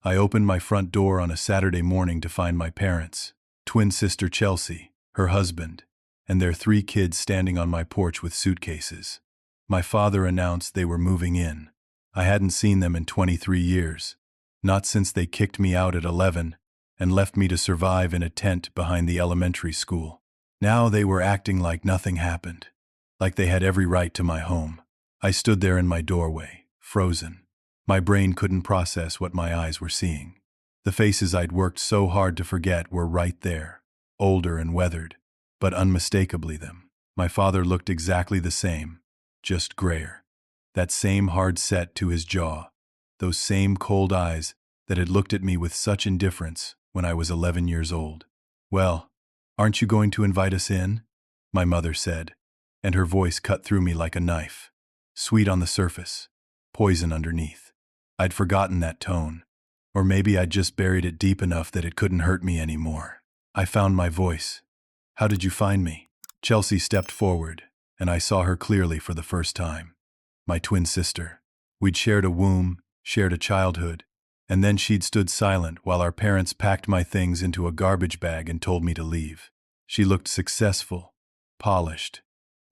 I opened my front door on a Saturday morning to find my parents, twin sister Chelsea, her husband, and their 3 kids standing on my porch with suitcases. My father announced they were moving in. I hadn't seen them in 23 years, not since they kicked me out at 11 and left me to survive in a tent behind the elementary school. Now they were acting like nothing happened, like they had every right to my home. I stood there in my doorway, frozen. My brain couldn't process what my eyes were seeing. The faces I'd worked so hard to forget were right there, older and weathered, but unmistakably them. My father looked exactly the same, just grayer. That same hard set to his jaw, those same cold eyes that had looked at me with such indifference when I was 11 years old. "Well, aren't you going to invite us in?" my mother said, and her voice cut through me like a knife. Sweet on the surface, poison underneath. I'd forgotten that tone, or maybe I'd just buried it deep enough that it couldn't hurt me anymore. I found my voice. "How did you find me?" Chelsea stepped forward, and I saw her clearly for the first time. My twin sister. We'd shared a womb, shared a childhood, and then she'd stood silent while our parents packed my things into a garbage bag and told me to leave. She looked successful, polished,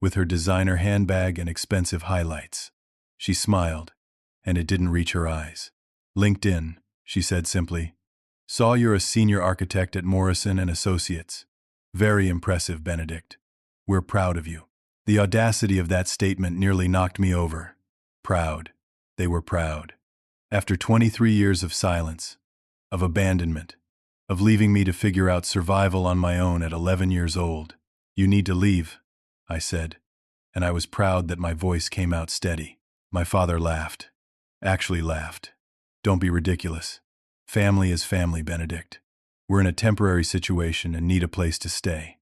with her designer handbag and expensive highlights. She smiled, and it didn't reach her eyes. "LinkedIn," she said simply. "Saw you're a senior architect at Morrison and Associates. Very impressive, Benedict. We're proud of you." The audacity of that statement nearly knocked me over. Proud. They were proud. After 23 years of silence, of abandonment, of leaving me to figure out survival on my own at 11 years old. "You need to leave," I said, and I was proud that my voice came out steady. My father laughed. Actually laughed. "Don't be ridiculous. Family is family, Benedict. We're in a temporary situation and need a place to stay.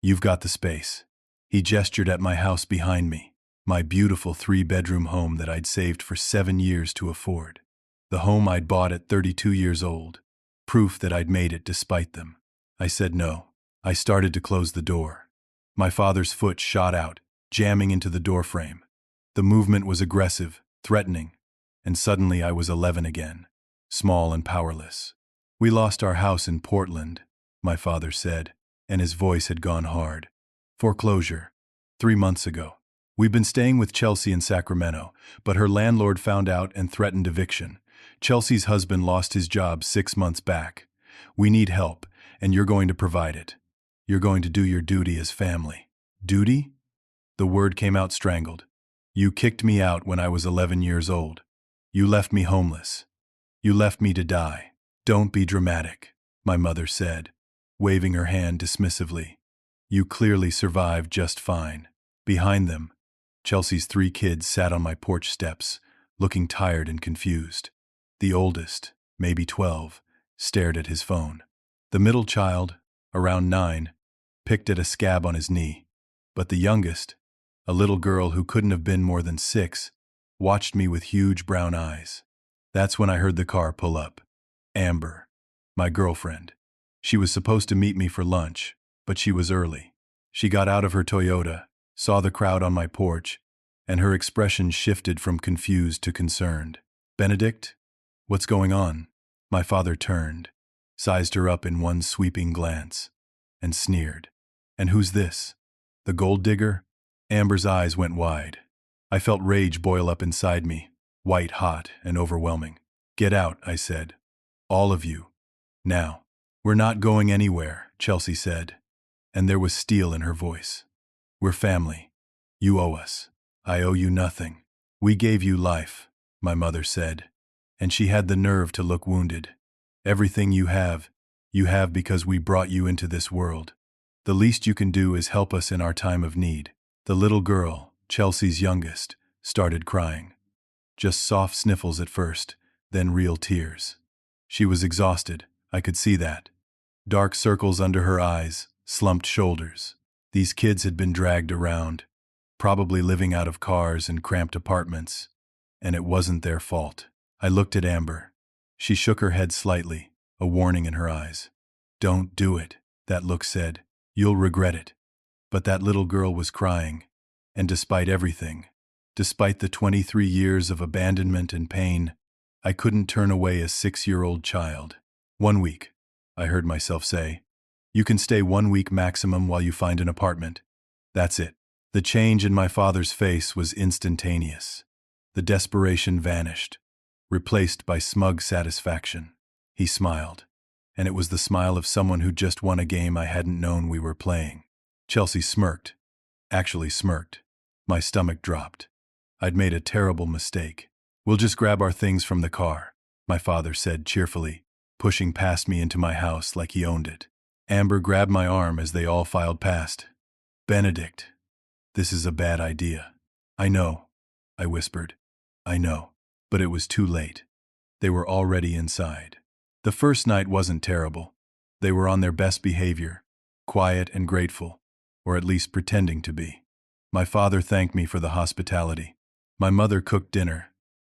You've got the space." He gestured at my house behind me, my beautiful 3-bedroom home that I'd saved for 7 years to afford. The home I'd bought at 32 years old. Proof that I'd made it despite them. I said no. I started to close the door. My father's foot shot out, jamming into the doorframe. The movement was aggressive, threatening, and suddenly I was 11 again, small and powerless. "We lost our house in Portland," my father said, and his voice had gone hard. "Foreclosure. 3 months ago. We've been staying with Chelsea in Sacramento, but her landlord found out and threatened eviction. Chelsea's husband lost his job 6 months back. We need help, and you're going to provide it. You're going to do your duty as family." "Duty?" The word came out strangled. "You kicked me out when I was 11 years old. You left me homeless. You left me to die." "Don't be dramatic," my mother said, waving her hand dismissively. "You clearly survived just fine." Behind them, Chelsea's 3 kids sat on my porch steps, looking tired and confused. The oldest, maybe 12, stared at his phone. The middle child, around 9, picked at a scab on his knee. But the youngest, a little girl who couldn't have been more than 6, watched me with huge brown eyes. That's when I heard the car pull up. Amber, my girlfriend. She was supposed to meet me for lunch, but she was early. She got out of her Toyota, saw the crowd on my porch, and her expression shifted from confused to concerned. "Benedict? What's going on?" My father turned, sized her up in one sweeping glance, and sneered. "And who's this? The gold digger?" Amber's eyes went wide. I felt rage boil up inside me, white hot and overwhelming. "Get out," I said. "All of you. Now." "We're not going anywhere," Chelsea said, and there was steel in her voice. "We're family. You owe us. I owe you nothing. We gave you life," my mother said, and she had the nerve to look wounded. "Everything you have because we brought you into this world. The least you can do is help us in our time of need." The little girl, Chelsea's youngest, started crying. Just soft sniffles at first, then real tears. She was exhausted, I could see that. Dark circles under her eyes, slumped shoulders. These kids had been dragged around, probably living out of cars and cramped apartments, and it wasn't their fault. I looked at Amber. She shook her head slightly, a warning in her eyes. "Don't do it," that look said. "You'll regret it." But that little girl was crying, and despite everything, despite the 23 years of abandonment and pain, I couldn't turn away a 6-year-old child. 1 week, I heard myself say. You can stay 1 week maximum while you find an apartment. That's it. The change in my father's face was instantaneous. The desperation vanished, replaced by smug satisfaction. He smiled, and it was the smile of someone who just won a game I hadn't known we were playing. Chelsea smirked. Actually smirked. My stomach dropped. I'd made a terrible mistake. We'll just grab our things from the car, my father said cheerfully, pushing past me into my house like he owned it. Amber grabbed my arm as they all filed past. Benedict, this is a bad idea. I know, I whispered. I know. But it was too late. They were already inside. The first night wasn't terrible. They were on their best behavior, quiet and grateful, or at least pretending to be. My father thanked me for the hospitality. My mother cooked dinner,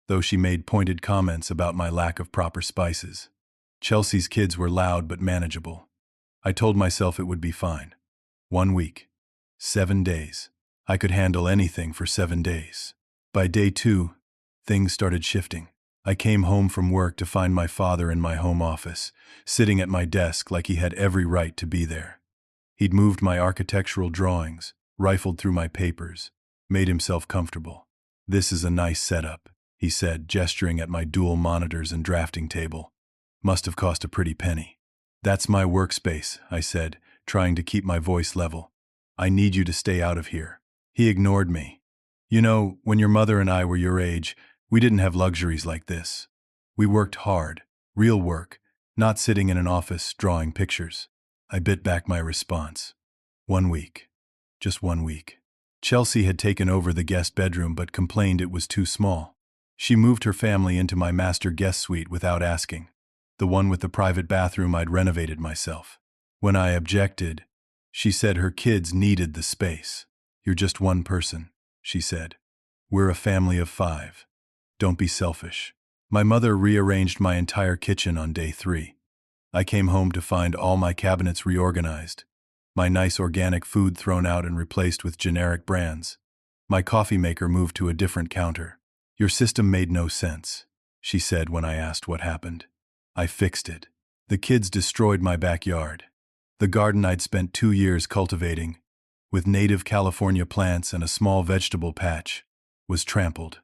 though she made pointed comments about my lack of proper spices. Chelsea's kids were loud but manageable. I told myself it would be fine. 1 week. 7 days. I could handle anything for 7 days. By day 2, things started shifting. I came home from work to find my father in my home office, sitting at my desk like he had every right to be there. He'd moved my architectural drawings, rifled through my papers, made himself comfortable. This is a nice setup, he said, gesturing at my dual monitors and drafting table. Must have cost a pretty penny. That's my workspace, I said, trying to keep my voice level. I need you to stay out of here. He ignored me. You know, when your mother and I were your age, we didn't have luxuries like this. We worked hard, real work, not sitting in an office drawing pictures. I bit back my response. 1 week. Just 1 week. Chelsea had taken over the guest bedroom but complained it was too small. She moved her family into my master guest suite without asking, the one with the private bathroom I'd renovated myself. When I objected, she said her kids needed the space. You're just one person, she said. We're a family of 5. Don't be selfish. My mother rearranged my entire kitchen on day 3. I came home to find all my cabinets reorganized, my nice organic food thrown out and replaced with generic brands. My coffee maker moved to a different counter. Your system made no sense, she said when I asked what happened. I fixed it. The kids destroyed my backyard. The garden I'd spent 2 years cultivating, with native California plants and a small vegetable patch, was trampled.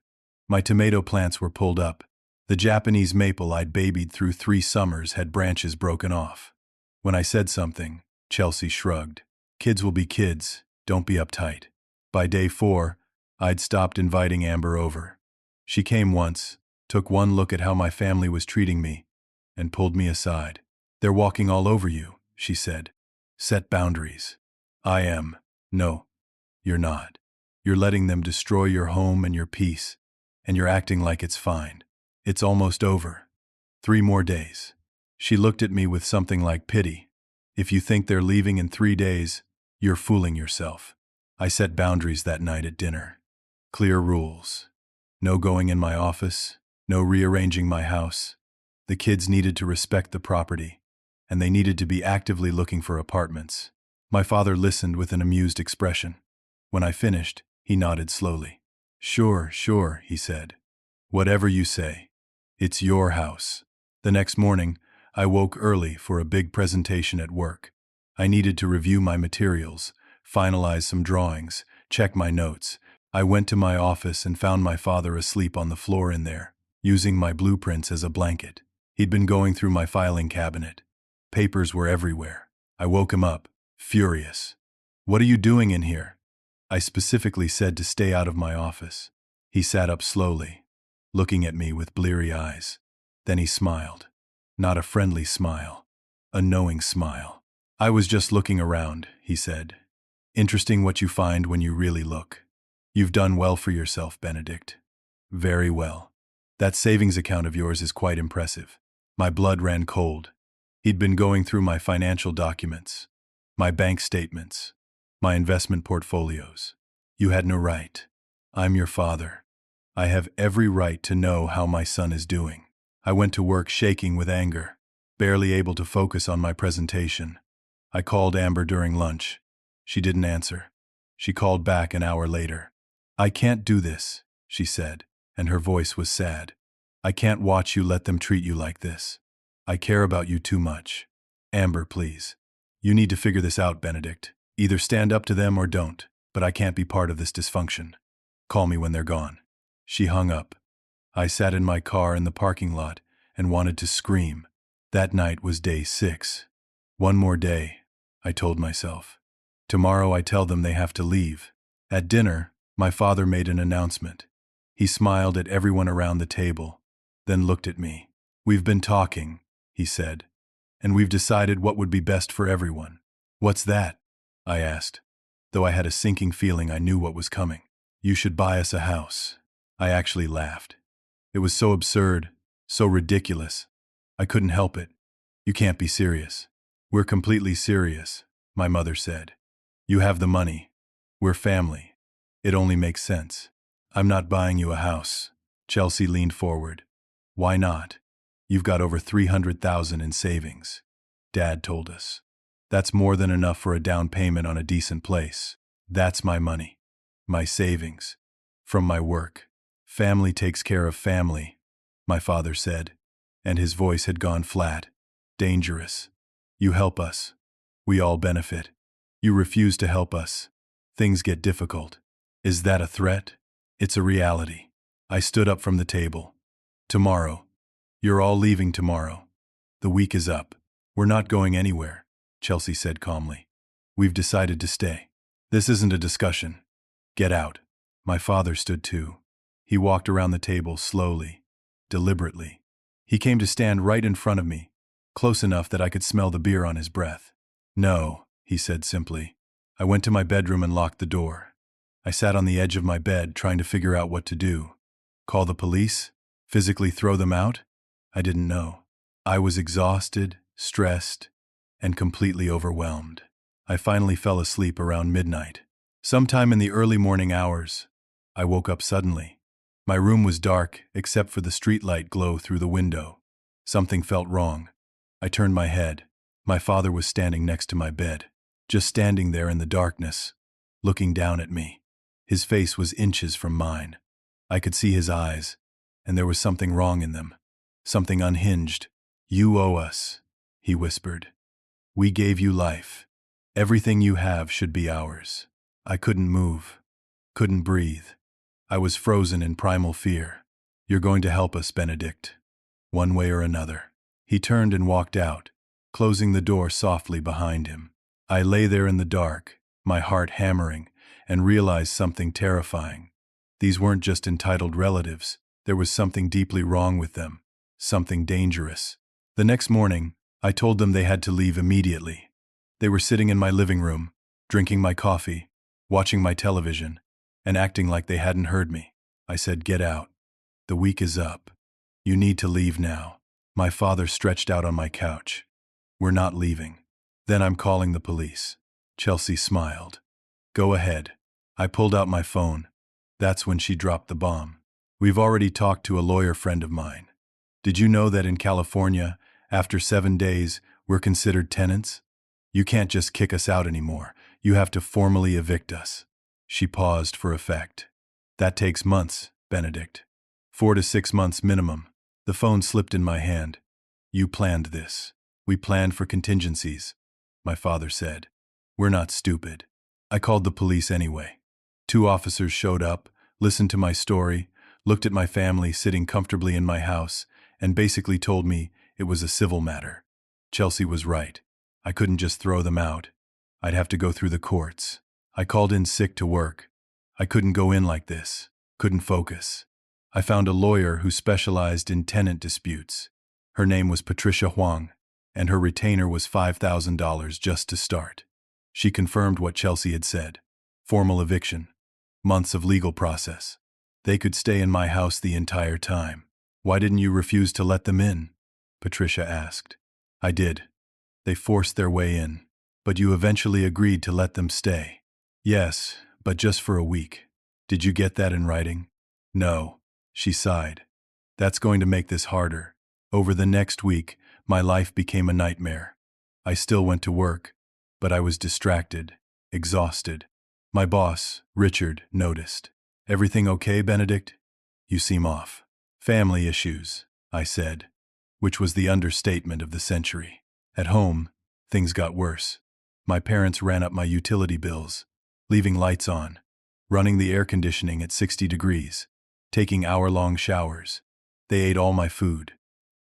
My tomato plants were pulled up. The Japanese maple I'd babied through 3 summers had branches broken off. When I said something, Chelsea shrugged. Kids will be kids, don't be uptight. By day 4, I'd stopped inviting Amber over. She came once, took one look at how my family was treating me, and pulled me aside. They're walking all over you, she said. Set boundaries. I am. No, you're not. You're letting them destroy your home and your peace, and you're acting like it's fine. It's almost over. 3 more days. She looked at me with something like pity. If you think they're leaving in 3 days, you're fooling yourself. I set boundaries that night at dinner. Clear rules. No going in my office, no rearranging my house. The kids needed to respect the property, and they needed to be actively looking for apartments. My father listened with an amused expression. When I finished, he nodded slowly. Sure, he said. Whatever you say. It's your house. The next morning, I woke early for a big presentation at work. I needed to review my materials, finalize some drawings, check my notes. I went to my office and found my father asleep on the floor in there, using my blueprints as a blanket. He'd been going through my filing cabinet. Papers were everywhere. I woke him up, furious. What are you doing in here? I specifically said to stay out of my office. He sat up slowly, looking at me with bleary eyes. Then he smiled. Not a friendly smile, a knowing smile. I was just looking around, he said. Interesting what you find when you really look. You've done well for yourself, Benedict. Very well. That savings account of yours is quite impressive. My blood ran cold. He'd been going through my financial documents, my bank statements, my investment portfolios. You had no right. I'm your father. I have every right to know how my son is doing. I went to work shaking with anger, barely able to focus on my presentation. I called Amber during lunch. She didn't answer. She called back an hour later. I can't do this, she said, and her voice was sad. I can't watch you let them treat you like this. I care about you too much. Amber, please. You need to figure this out, Benedict. Either stand up to them or don't, but I can't be part of this dysfunction. Call me when they're gone." She hung up. I sat in my car in the parking lot and wanted to scream. That night was day 6. One more day, I told myself. Tomorrow I tell them they have to leave. At dinner, my father made an announcement. He smiled at everyone around the table, then looked at me. "We've been talking," he said, "and we've decided what would be best for everyone." "What's that?" I asked, though I had a sinking feeling I knew what was coming. "You should buy us a house." I actually laughed. It was so absurd, so ridiculous. I couldn't help it. "You can't be serious." "We're completely serious," my mother said. "You have the money. We're family. It only makes sense." "I'm not buying you a house." Chelsea leaned forward. "Why not? You've got over 300,000 in savings. Dad told us. That's more than enough for a down payment on a decent place. That's my money. My savings. From my work. Family takes care of family," my father said, and his voice had gone flat. "Dangerous. You help us. We all benefit. You refuse to help us. Things get difficult." "Is that a threat?" "It's a reality." I stood up from the table. "Tomorrow. You're all leaving tomorrow. The week is up." "We're not going anywhere," Chelsea said calmly. "We've decided to stay. This isn't a discussion. Get out." My father stood too. He walked around the table slowly, deliberately. He came to stand right in front of me, close enough that I could smell the beer on his breath. "No," he said simply. I went to my bedroom and locked the door. I sat on the edge of my bed trying to figure out what to do. Call the police? Physically throw them out? I didn't know. I was exhausted, stressed, and completely overwhelmed. I finally fell asleep around midnight. Sometime in the early morning hours, I woke up suddenly. My room was dark except for the streetlight glow through the window. Something felt wrong. I turned my head. My father was standing next to my bed, just standing there in the darkness, looking down at me. His face was inches from mine. I could see his eyes, and there was something wrong in them, something unhinged. "You owe us," he whispered. "We gave you life. Everything you have should be ours." I couldn't move, couldn't breathe. I was frozen in primal fear. "You're going to help us, Benedict, one way or another." He turned and walked out, closing the door softly behind him. I lay there in the dark, my heart hammering, and realized something terrifying. These weren't just entitled relatives. There was something deeply wrong with them, something dangerous. The next morning, I told them they had to leave immediately. They were sitting in my living room, drinking my coffee, watching my television, and acting like they hadn't heard me. I said, "Get out. The week is up. You need to leave now." My father stretched out on my couch. "We're not leaving." "Then I'm calling the police." Chelsea smiled. "Go ahead." I pulled out my phone. That's when she dropped the bomb. "We've already talked to a lawyer friend of mine. Did you know that in California, after 7 days, we're considered tenants? You can't just kick us out anymore. You have to formally evict us." She paused for effect. "That takes months, Benedict. 4 to 6 months minimum." The phone slipped in my hand. "You planned this. We planned for contingencies," my father said. "We're not stupid." I called the police anyway. 2 officers showed up, listened to my story, looked at my family sitting comfortably in my house, and basically told me it was a civil matter. Chelsea was right. I couldn't just throw them out. I'd have to go through the courts. I called in sick to work. I couldn't go in like this, couldn't focus. I found a lawyer who specialized in tenant disputes. Her name was Patricia Huang, and her retainer was $5,000 just to start. She confirmed what Chelsea had said. Formal eviction. Months of legal process. They could stay in my house the entire time. "Why didn't you refuse to let them in?" Patricia asked. "I did. They forced their way in. But you eventually agreed to let them stay." "Yes, but just for a week." "Did you get that in writing?" "No." She sighed. "That's going to make this harder." Over the next week, my life became a nightmare. I still went to work, but I was distracted, exhausted. My boss, Richard, noticed. "Everything okay, Benedict? You seem off." Family issues, I said, which was the understatement of the century. At home, things got worse. My parents ran up my utility bills, leaving lights on, running the air conditioning at 60 degrees, taking hour-long showers. They ate all my food.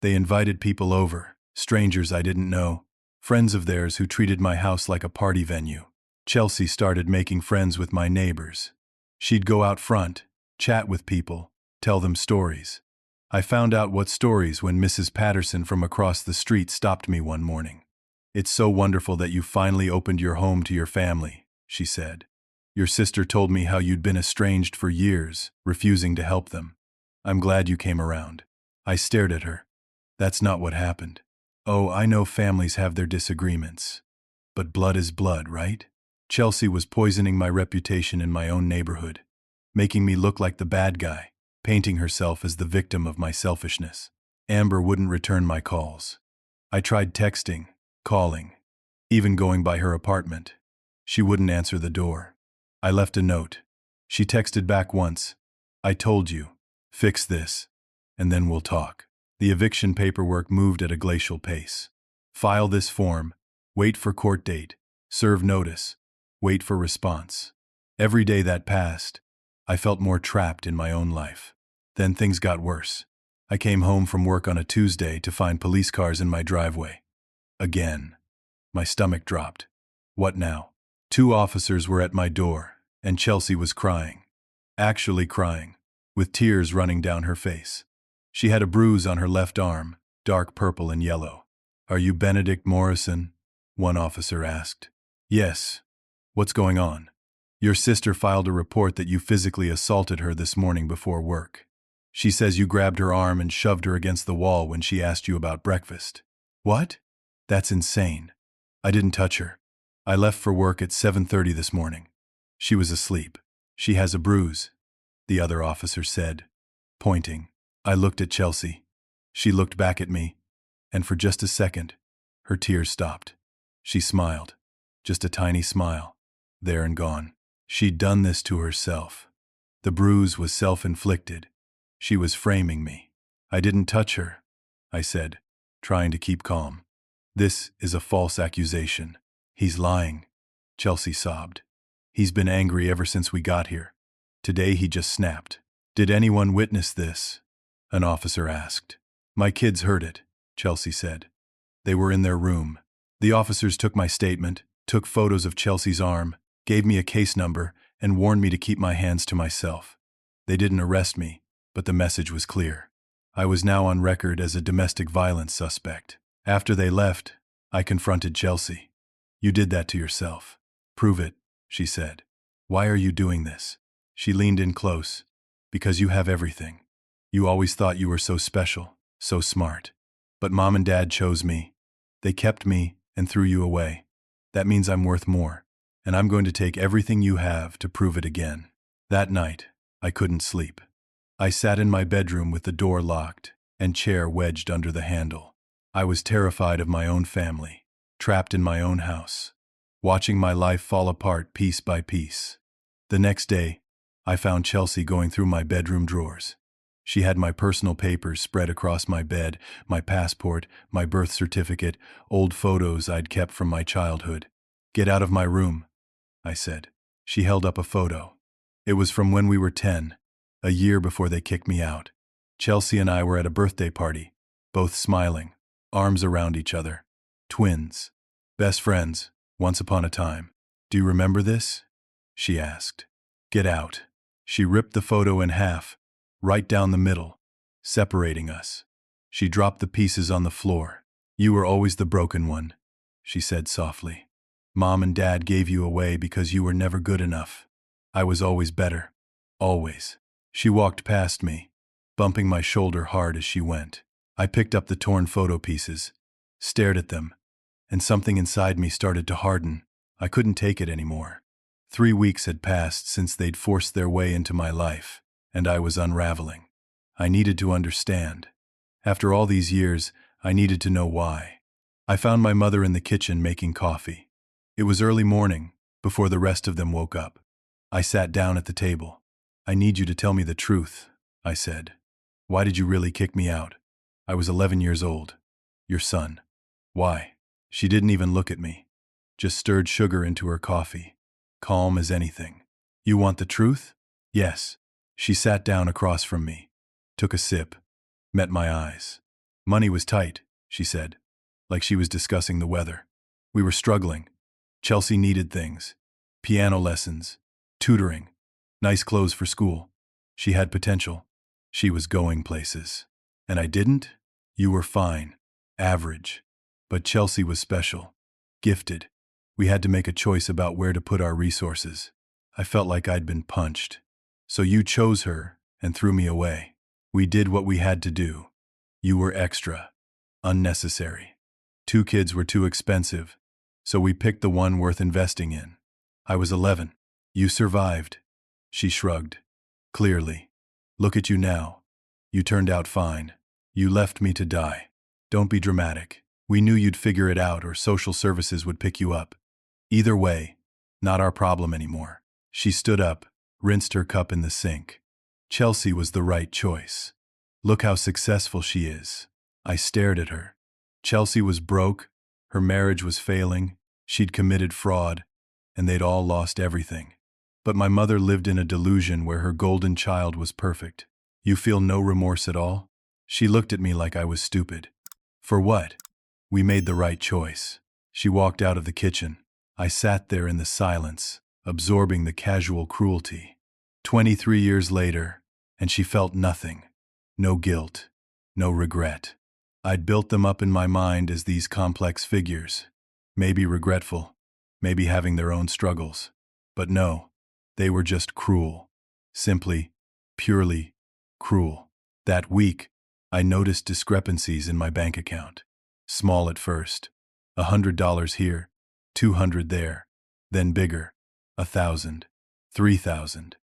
They invited people over, strangers I didn't know, friends of theirs who treated my house like a party venue. Chelsea started making friends with my neighbors. She'd go out front, chat with people, tell them stories. I found out what stories when Mrs. Patterson from across the street stopped me one morning. "It's so wonderful that you finally opened your home to your family," she said. "Your sister told me how you'd been estranged for years, refusing to help them. I'm glad you came around." I stared at her. "That's not what happened." "Oh, I know families have their disagreements. But blood is blood, right?" Chelsea was poisoning my reputation in my own neighborhood, making me look like the bad guy, painting herself as the victim of my selfishness. Amber wouldn't return my calls. I tried texting, calling, even going by her apartment. She wouldn't answer the door. I left a note. She texted back once. "I told you. Fix this, and then we'll talk." The eviction paperwork moved at a glacial pace. File this form, wait for court date, serve notice, wait for response. Every day that passed, I felt more trapped in my own life. Then things got worse. I came home from work on a Tuesday to find police cars in my driveway. Again. My stomach dropped. What now? 2 officers were at my door, and Chelsea was crying. Actually crying, with tears running down her face. She had a bruise on her left arm, dark purple and yellow. "Are you Benedict Morrison?" one officer asked. "Yes. What's going on?" "Your sister filed a report that you physically assaulted her this morning before work. She says you grabbed her arm and shoved her against the wall when she asked you about breakfast." "What? That's insane. I didn't touch her. I left for work at 7:30 this morning. She was asleep. She has a bruise," the other officer said, pointing. I looked at Chelsea. She looked back at me, and for just a second, her tears stopped. She smiled, just a tiny smile, there and gone. She'd done this to herself. The bruise was self-inflicted. She was framing me. "I didn't touch her," I said, trying to keep calm. "This is a false accusation." "He's lying," Chelsea sobbed. "He's been angry ever since we got here. Today he just snapped." "Did anyone witness this?" an officer asked. "My kids heard it," Chelsea said. "They were in their room. The officers took my statement, took photos of Chelsea's arm, gave me a case number, and warned me to keep my hands to myself. They didn't arrest me, but the message was clear. I was now on record as a domestic violence suspect. After they left, I confronted Chelsea. "You did that to yourself. Prove it," she said. "Why are you doing this?" She leaned in close. "Because you have everything. You always thought you were so special, so smart. But Mom and Dad chose me. They kept me and threw you away. That means I'm worth more, and I'm going to take everything you have to prove it again." That night, I couldn't sleep. I sat in my bedroom with the door locked and chair wedged under the handle. I was terrified of my own family, trapped in my own house, watching my life fall apart piece by piece. The next day, I found Chelsea going through my bedroom drawers. She had my personal papers spread across my bed, my passport, my birth certificate, old photos I'd kept from my childhood. "Get out of my room," I said. She held up a photo. It was from when we were 10, a year before they kicked me out. Chelsea and I were at a birthday party, both smiling, arms around each other. Twins. Best friends, once upon a time. "Do you remember this?" she asked. "Get out." She ripped the photo in half, right down the middle, separating us. She dropped the pieces on the floor. "You were always the broken one," she said softly. "Mom and Dad gave you away because you were never good enough. I was always better. Always." She walked past me, bumping my shoulder hard as she went. I picked up the torn photo pieces, stared at them, and something inside me started to harden. I couldn't take it anymore. 3 weeks had passed since they'd forced their way into my life, and I was unraveling. I needed to understand. After all these years, I needed to know why. I found my mother in the kitchen making coffee. It was early morning, before the rest of them woke up. I sat down at the table. "I need you to tell me the truth," I said. Why did you really kick me out? I was 11 years old. Your son. Why? She didn't even look at me. Just stirred sugar into her coffee. Calm as anything. You want the truth? Yes. She sat down across from me. Took a sip. Met my eyes. Money was tight, she said, like she was discussing the weather. We were struggling. Chelsea needed things. Piano lessons. Tutoring. Nice clothes for school. She had potential. She was going places. And I didn't? You were fine. Average. But Chelsea was special. Gifted. We had to make a choice about where to put our resources. I felt like I'd been punched. So you chose her and threw me away. We did what we had to do. You were extra. Unnecessary. 2 kids were too expensive, so we picked the one worth investing in. I was 11. You survived. She shrugged. Clearly. Look at you now. You turned out fine. You left me to die. Don't be dramatic. We knew you'd figure it out or social services would pick you up. Either way, not our problem anymore. She stood up, rinsed her cup in the sink. Chelsea was the right choice. Look how successful she is. I stared at her. Chelsea was broke, her marriage was failing, she'd committed fraud, and they'd all lost everything. But my mother lived in a delusion where her golden child was perfect. You feel no remorse at all? She looked at me like I was stupid. For what? We made the right choice. She walked out of the kitchen. I sat there in the silence, absorbing the casual cruelty. 23 years later, and she felt nothing. No guilt. No regret. I'd built them up in my mind as these complex figures. Maybe regretful. Maybe having their own struggles. But no, they were just cruel. Simply, purely cruel. That week, I noticed discrepancies in my bank account. Small at first. $100 here, $200 there. Then bigger. 1,000. 3,000.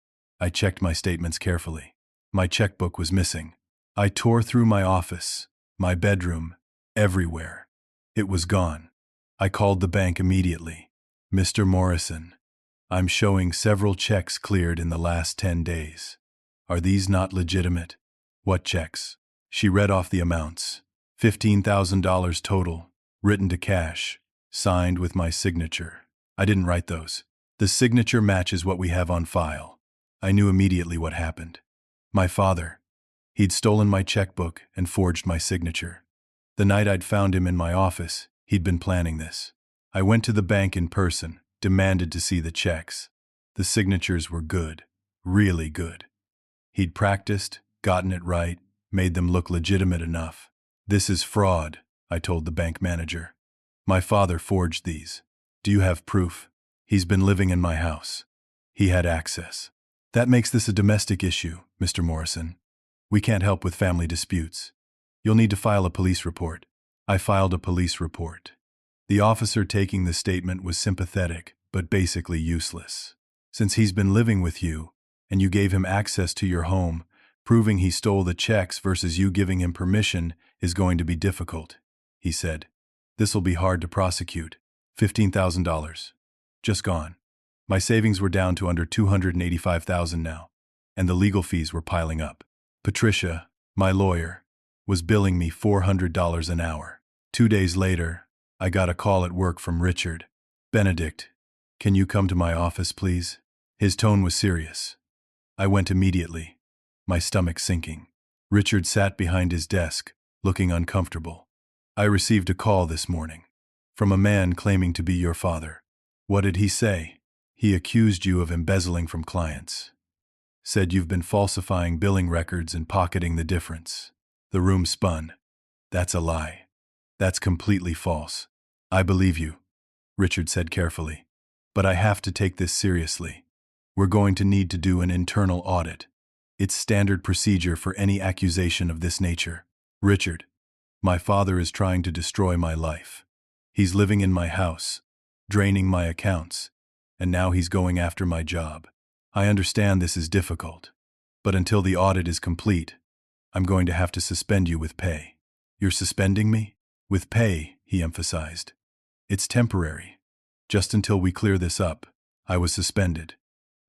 I checked my statements carefully. My checkbook was missing. I tore through my office, my bedroom, everywhere. It was gone. I called the bank immediately. Mr. Morrison, I'm showing several checks cleared in the last 10 days. Are these not legitimate? What checks? She read off the amounts. $15,000 total, written to cash, signed with my signature. I didn't write those. The signature matches what we have on file. I knew immediately what happened. My father. He'd stolen my checkbook and forged my signature. The night I'd found him in my office, he'd been planning this. I went to the bank in person, demanded to see the checks. The signatures were good, really good. He'd practiced, gotten it right, made them look legitimate enough. This is fraud, I told the bank manager. My father forged these. Do you have proof? He's been living in my house. He had access. That makes this a domestic issue, Mr. Morrison. We can't help with family disputes. You'll need to file a police report. I filed a police report. The officer taking the statement was sympathetic, but basically useless. Since he's been living with you, and you gave him access to your home, proving he stole the checks versus you giving him permission is going to be difficult, he said. This'll be hard to prosecute. $15,000. Just gone. My savings were down to under $285,000 now, and the legal fees were piling up. Patricia, my lawyer, was billing me $400 an hour. 2 days later, I got a call at work from Richard. Benedict, can you come to my office, please? His tone was serious. I went immediately, my stomach sinking. Richard sat behind his desk, looking uncomfortable. I received a call this morning from a man claiming to be your father. What did he say? He accused you of embezzling from clients. Said you've been falsifying billing records and pocketing the difference. The room spun. That's a lie. That's completely false. I believe you, Richard said carefully. But I have to take this seriously. We're going to need to do an internal audit. It's standard procedure for any accusation of this nature. Richard, my father is trying to destroy my life. He's living in my house, draining my accounts, and now he's going after my job. I understand this is difficult, but until the audit is complete, I'm going to have to suspend you with pay. You're suspending me? With pay, he emphasized. It's temporary. Just until we clear this up, I was suspended.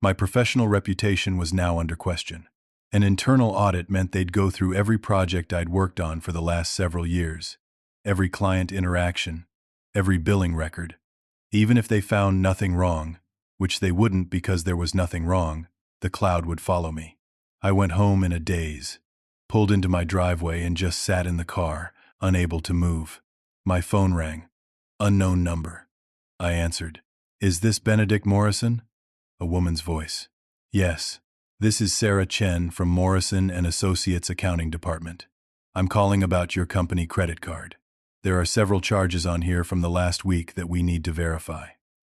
My professional reputation was now under question. An internal audit meant they'd go through every project I'd worked on for the last several years, every client interaction, every billing record. Even if they found nothing wrong, which they wouldn't because there was nothing wrong, the cloud would follow me. I went home in a daze, pulled into my driveway and just sat in the car, unable to move. My phone rang. Unknown number. I answered. "Is this Benedict Morrison?" A woman's voice. "Yes. This is Sarah Chen from Morrison and Associates Accounting Department. I'm calling about your company credit card. There are several charges on here from the last week that we need to verify."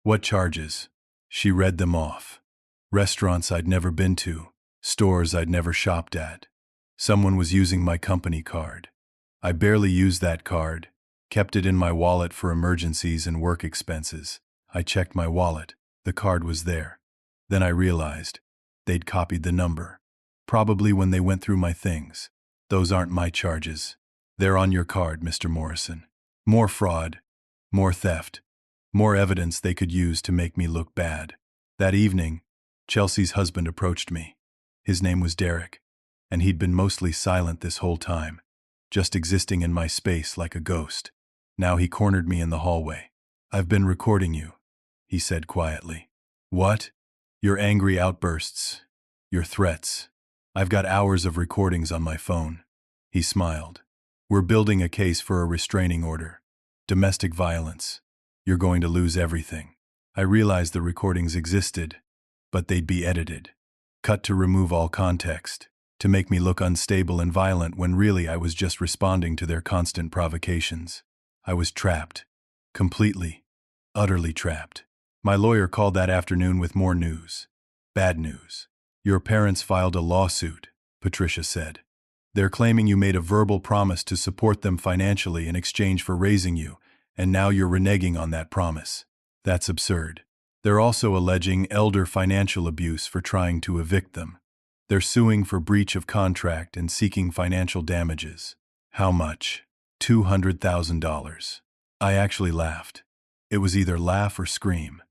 "What charges?" She read them off. Restaurants I'd never been to, stores I'd never shopped at. Someone was using my company card. I barely used that card, kept it in my wallet for emergencies and work expenses. I checked my wallet. The card was there. Then I realized they'd copied the number. Probably when they went through my things. "Those aren't my charges. They're on your card, Mr. Morrison." More fraud, more theft, more evidence they could use to make me look bad. That evening, Chelsea's husband approached me. His name was Derek, and he'd been mostly silent this whole time, just existing in my space like a ghost. Now he cornered me in the hallway. "I've been recording you," he said quietly. "What?" "Your angry outbursts, your threats. I've got hours of recordings on my phone." He smiled. "We're building a case for a restraining order. Domestic violence. You're going to lose everything." I realized the recordings existed, but they'd be edited, cut to remove all context, to make me look unstable and violent when really I was just responding to their constant provocations. I was trapped. Completely, utterly trapped. My lawyer called that afternoon with more news. Bad news. "Your parents filed a lawsuit," Patricia said. "They're claiming you made a verbal promise to support them financially in exchange for raising you, and now you're reneging on that promise. That's absurd. They're also alleging elder financial abuse for trying to evict them. They're suing for breach of contract and seeking financial damages." "How much?" $200,000. I actually laughed. It was either laugh or scream.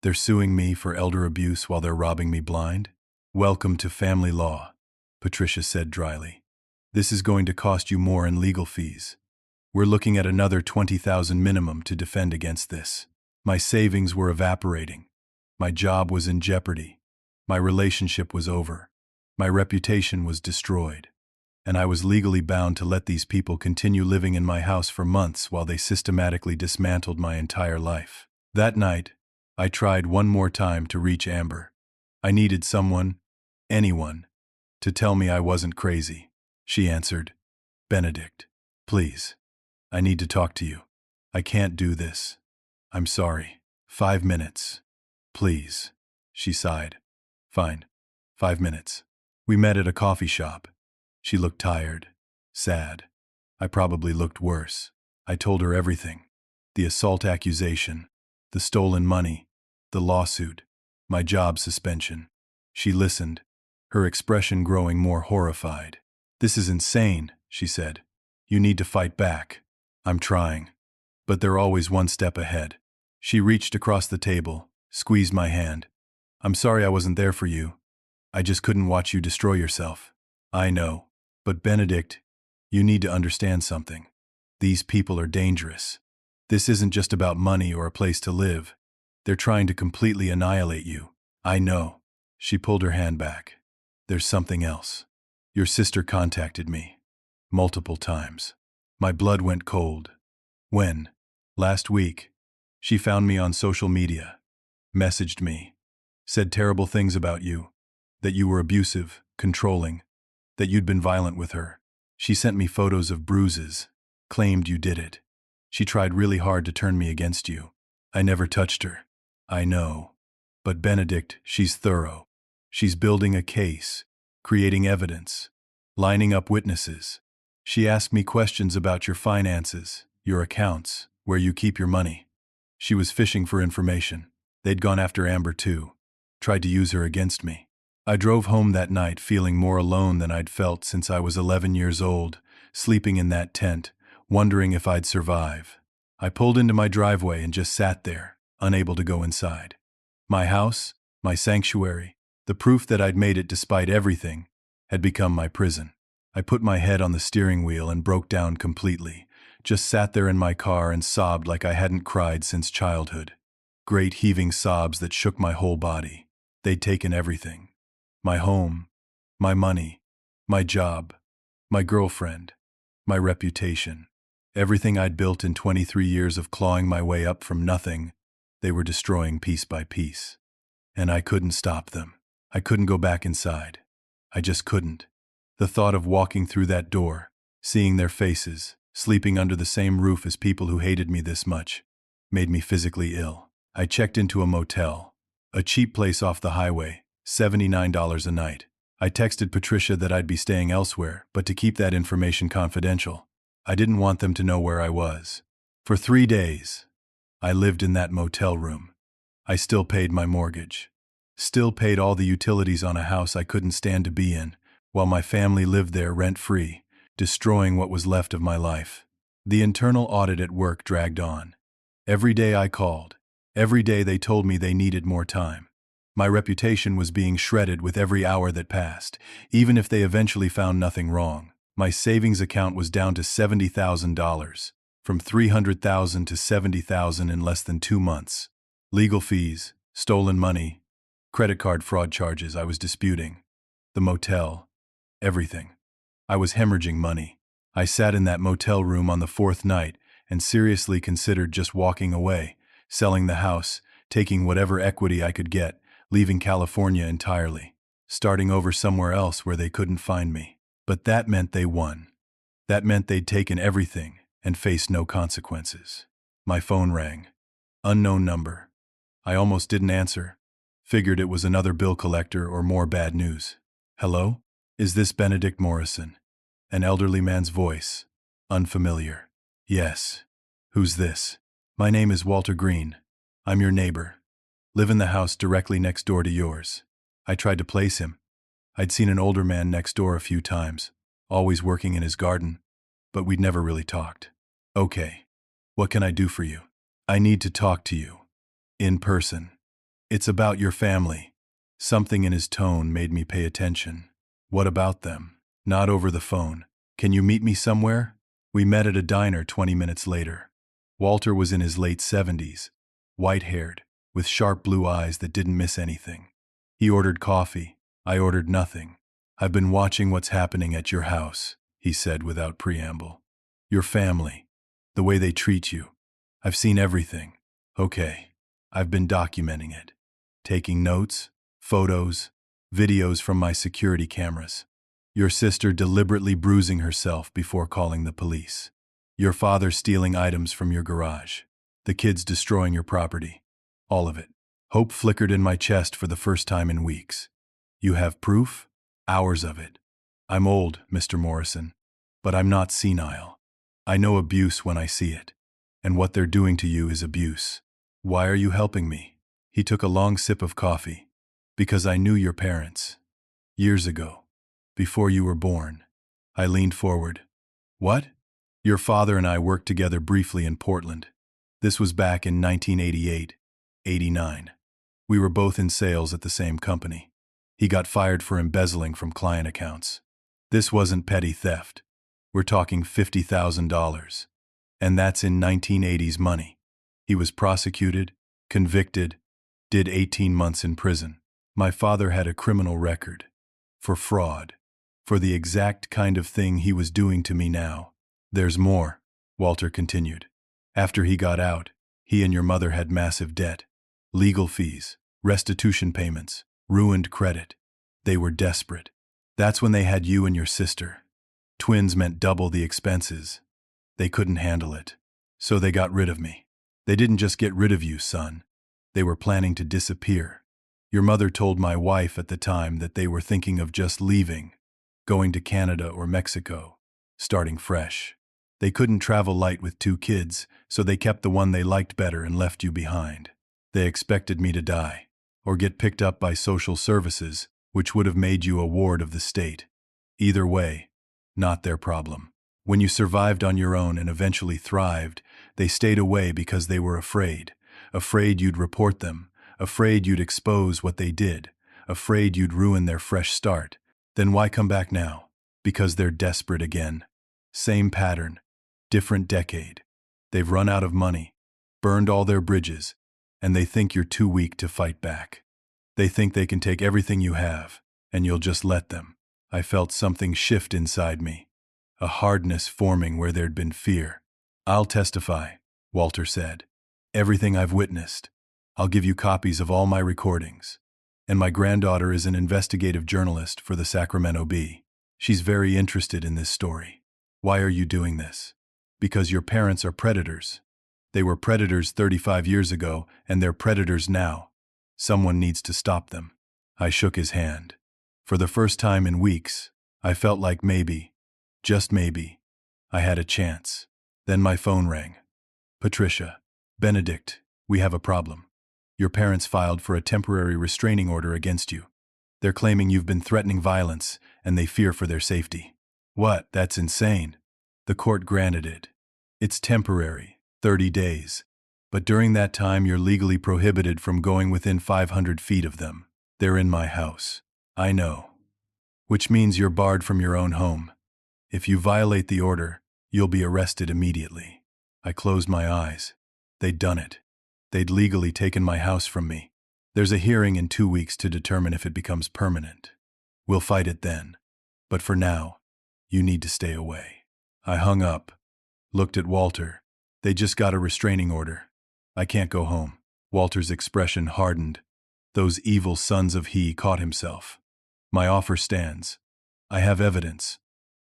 They're suing me for elder abuse while they're robbing me blind? "Welcome to family law," Patricia said dryly. "This is going to cost you more in legal fees. We're looking at another $20,000 minimum to defend against this." My savings were evaporating. My job was in jeopardy. My relationship was over. My reputation was destroyed. And I was legally bound to let these people continue living in my house for months while they systematically dismantled my entire life. That night, I tried one more time to reach Amber. I needed someone, anyone, to tell me I wasn't crazy. She answered, "Benedict, please. I need to talk to you. I can't do this. I'm sorry. 5 minutes. Please." She sighed. "Fine. 5 minutes." We met at a coffee shop. She looked tired, sad. I probably looked worse. I told her everything. The assault accusation, the stolen money, the lawsuit, my job suspension. She listened, her expression growing more horrified. "This is insane," she said. "You need to fight back." "I'm trying. But they're always one step ahead." She reached across the table, squeezed my hand. "I'm sorry I wasn't there for you. I just couldn't watch you destroy yourself." "I know. But Benedict, you need to understand something. These people are dangerous. This isn't just about money or a place to live. They're trying to completely annihilate you." "I know." She pulled her hand back. "There's something else. Your sister contacted me. Multiple times. My blood went cold. When? Last week. She found me on social media. Messaged me. Said terrible things about you. That you were abusive, controlling. That you'd been violent with her. She sent me photos of bruises. Claimed you did it. She tried really hard to turn me against you. I never touched her." "I know. But Benedict, she's thorough. She's building a case, creating evidence, lining up witnesses. She asked me questions about your finances, your accounts, where you keep your money. She was fishing for information. They'd gone after Amber too. Tried to use her against me." I drove home that night feeling more alone than I'd felt since I was 11 years old, sleeping in that tent, wondering if I'd survive. I pulled into my driveway and just sat there, unable to go inside. My house, my sanctuary, the proof that I'd made it despite everything, had become my prison. I put my head on the steering wheel and broke down completely, just sat there in my car and sobbed like I hadn't cried since childhood. Great heaving sobs that shook my whole body. They'd taken everything. My home, my money, my job, my girlfriend, my reputation. Everything I'd built in 23 years of clawing my way up from nothing, they were destroying piece by piece. And I couldn't stop them. I couldn't go back inside. I just couldn't. The thought of walking through that door, seeing their faces, sleeping under the same roof as people who hated me this much, made me physically ill. I checked into a motel, a cheap place off the highway, $79 a night. I texted Patricia that I'd be staying elsewhere, but to keep that information confidential. I didn't want them to know where I was. For 3 days, I lived in that motel room. I still paid my mortgage. Still paid all the utilities on a house I couldn't stand to be in, while my family lived there rent-free, destroying what was left of my life. The internal audit at work dragged on. Every day I called. Every day they told me they needed more time. My reputation was being shredded with every hour that passed, even if they eventually found nothing wrong. My savings account was down to $70,000, from $300,000 to $70,000 in less than 2 months. Legal fees, stolen money, credit card fraud charges I was disputing. The motel, everything. I was hemorrhaging money. I sat in that motel room on the 4th night and seriously considered just walking away, selling the house, taking whatever equity I could get, leaving California entirely, starting over somewhere else where they couldn't find me. But that meant they won. That meant they'd taken everything and faced no consequences. My phone rang. Unknown number. I almost didn't answer. Figured it was another bill collector or more bad news. Hello? Is this Benedict Morrison? An elderly man's voice. Unfamiliar. Yes. Who's this? My name is Walter Green. I'm your neighbor. Live in the house directly next door to yours. I tried to place him. I'd seen an older man next door a few times, always working in his garden, but we'd never really talked. Okay. What can I do for you? I need to talk to you. In person. It's about your family. Something in his tone made me pay attention. What about them? Not over the phone. Can you meet me somewhere? We met at a diner 20 minutes later. Walter was in his late 70s, white-haired, with sharp blue eyes that didn't miss anything. He ordered coffee. I ordered nothing. I've been watching what's happening at your house, he said without preamble. Your family. The way they treat you. I've seen everything. Okay. I've been documenting it. Taking notes, photos, videos from my security cameras. Your sister deliberately bruising herself before calling the police. Your father stealing items from your garage. The kids destroying your property. All of it. Hope flickered in my chest for the first time in weeks. You have proof? Hours of it. I'm old, Mr. Morrison, but I'm not senile. I know abuse when I see it. And what they're doing to you is abuse. Why are you helping me? He took a long sip of coffee. Because I knew your parents. Years ago. Before you were born. I leaned forward. What? Your father and I worked together briefly in Portland. This was back in 1988, 89. We were both in sales at the same company. He got fired for embezzling from client accounts. This wasn't petty theft. We're talking $50,000. And that's in 1980s money. He was prosecuted, convicted, did 18 months in prison. My father had a criminal record. For fraud. For the exact kind of thing he was doing to me now. There's more, Walter continued. After he got out, he and your mother had massive debt. Legal fees, restitution payments, ruined credit. They were desperate. That's when they had you and your sister. Twins meant double the expenses. They couldn't handle it. So they got rid of me. They didn't just get rid of you, son. They were planning to disappear. Your mother told my wife at the time that they were thinking of just leaving, going to Canada or Mexico, starting fresh. They couldn't travel light with 2 kids, so they kept the one they liked better and left you behind. They expected me to die, or get picked up by social services, which would have made you a ward of the state. Either way, not their problem. When you survived on your own and eventually thrived, they stayed away because they were afraid. Afraid you'd report them, afraid you'd expose what they did, afraid you'd ruin their fresh start. Then why come back now? Because they're desperate again. Same pattern, different decade. They've run out of money, burned all their bridges, and they think you're too weak to fight back. They think they can take everything you have, and you'll just let them. I felt something shift inside me, a hardness forming where there'd been fear. I'll testify, Walter said. Everything I've witnessed. I'll give you copies of all my recordings. And my granddaughter is an investigative journalist for the Sacramento Bee. She's very interested in this story. Why are you doing this? Because your parents are predators. They were predators 35 years ago, and they're predators now. Someone needs to stop them. I shook his hand. For the first time in weeks, I felt like maybe, just maybe, I had a chance. Then my phone rang. Patricia, Benedict, we have a problem. Your parents filed for a temporary restraining order against you. They're claiming you've been threatening violence, and they fear for their safety. What? That's insane. The court granted it. It's temporary, 30 days. But during that time, you're legally prohibited from going within 500 feet of them. They're in my house. I know. Which means you're barred from your own home. If you violate the order, you'll be arrested immediately. I closed my eyes. They'd done it. They'd legally taken my house from me. There's a hearing in 2 weeks to determine if it becomes permanent. We'll fight it then. But for now, you need to stay away. I hung up, looked at Walter. They just got a restraining order. I can't go home. Walter's expression hardened. Those evil sons of he caught himself. My offer stands. I have evidence.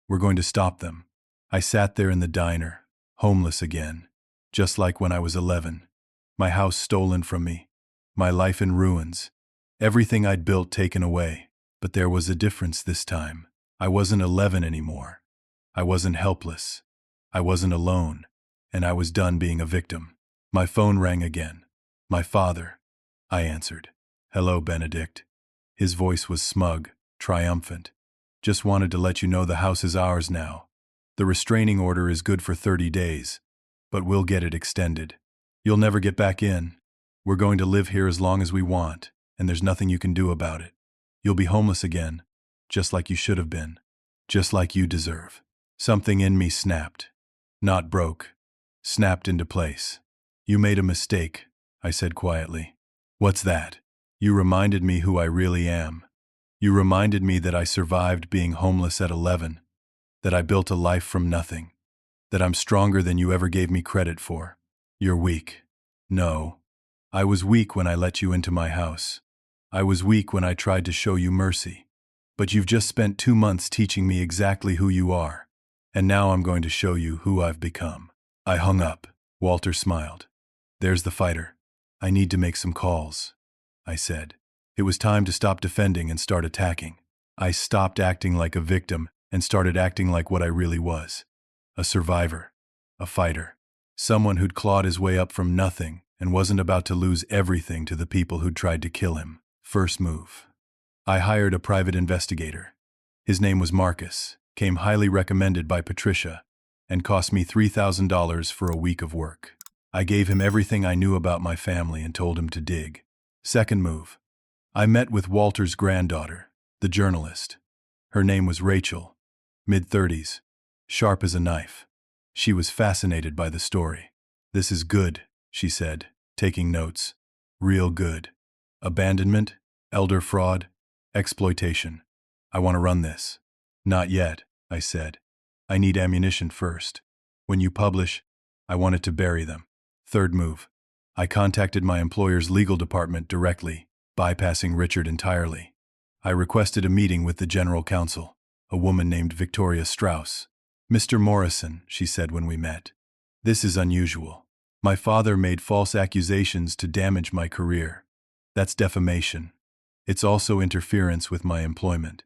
We're going to stop them. I sat there in the diner, homeless again, just like when I was 11. My house stolen from me. My life in ruins. Everything I'd built taken away. But there was a difference this time. I wasn't 11 anymore. I wasn't helpless. I wasn't alone. And I was done being a victim. My phone rang again. My father. I answered. Hello, Benedict. His voice was smug, triumphant. Just wanted to let you know the house is ours now. The restraining order is good for 30 days, but we'll get it extended. You'll never get back in. We're going to live here as long as we want, and there's nothing you can do about it. You'll be homeless again, just like you should have been, just like you deserve. Something in me snapped. Not broke. Snapped into place. You made a mistake, I said quietly. What's that? You reminded me who I really am. You reminded me that I survived being homeless at 11, that I built a life from nothing, that I'm stronger than you ever gave me credit for. You're weak. No. I was weak when I let you into my house. I was weak when I tried to show you mercy. But you've just spent 2 months teaching me exactly who you are, and now I'm going to show you who I've become. I hung up. Walter smiled. There's the fighter. I need to make some calls, I said. It was time to stop defending and start attacking. I stopped acting like a victim and started acting like what I really was. A survivor. A fighter. Someone who'd clawed his way up from nothing and wasn't about to lose everything to the people who'd tried to kill him. First move. I hired a private investigator. His name was Marcus, came highly recommended by Patricia, and cost me $3,000 for a week of work. I gave him everything I knew about my family and told him to dig. Second move. I met with Walter's granddaughter, the journalist. Her name was Rachel, mid-30s, sharp as a knife. She was fascinated by the story. This is good, she said, taking notes. Real good. Abandonment, elder fraud, exploitation. I want to run this. Not yet, I said. I need ammunition first. When you publish, I want it to bury them. Third move. I contacted my employer's legal department directly, bypassing Richard entirely. I requested a meeting with the general counsel, a woman named Victoria Strauss. Mr. Morrison, she said when we met. This is unusual. My father made false accusations to damage my career. That's defamation. It's also interference with my employment.